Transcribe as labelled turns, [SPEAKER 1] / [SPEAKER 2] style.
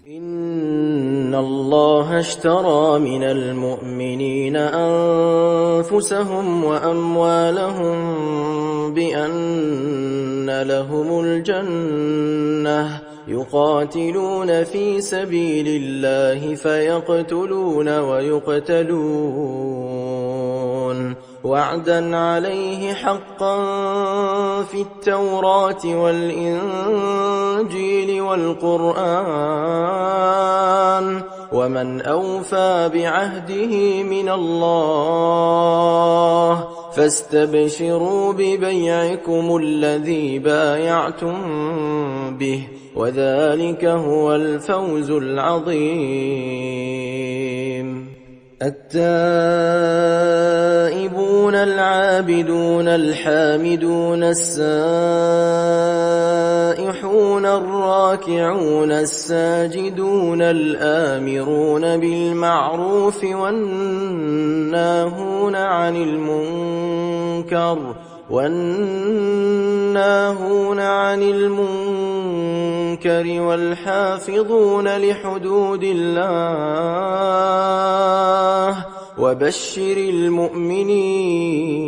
[SPEAKER 1] إن الله اشترى من المؤمنين أنفسهم وأموالهم بأن لهم الجنة يقاتلون في سبيل الله فيقتلون ويقتلون وعدا عليه حقا في التوراة والإنجيل والقرآن ومن أوفى بعهده من الله فاستبشروا ببيعكم الذي بايعتم به وذلك هو الفوز العظيم. التائبون العابدون الحامدون السائحون الراكعون الساجدون الآمرون بالمعروف والناهون عن المنكر والحافظون لحدود الله وبشر المؤمنين.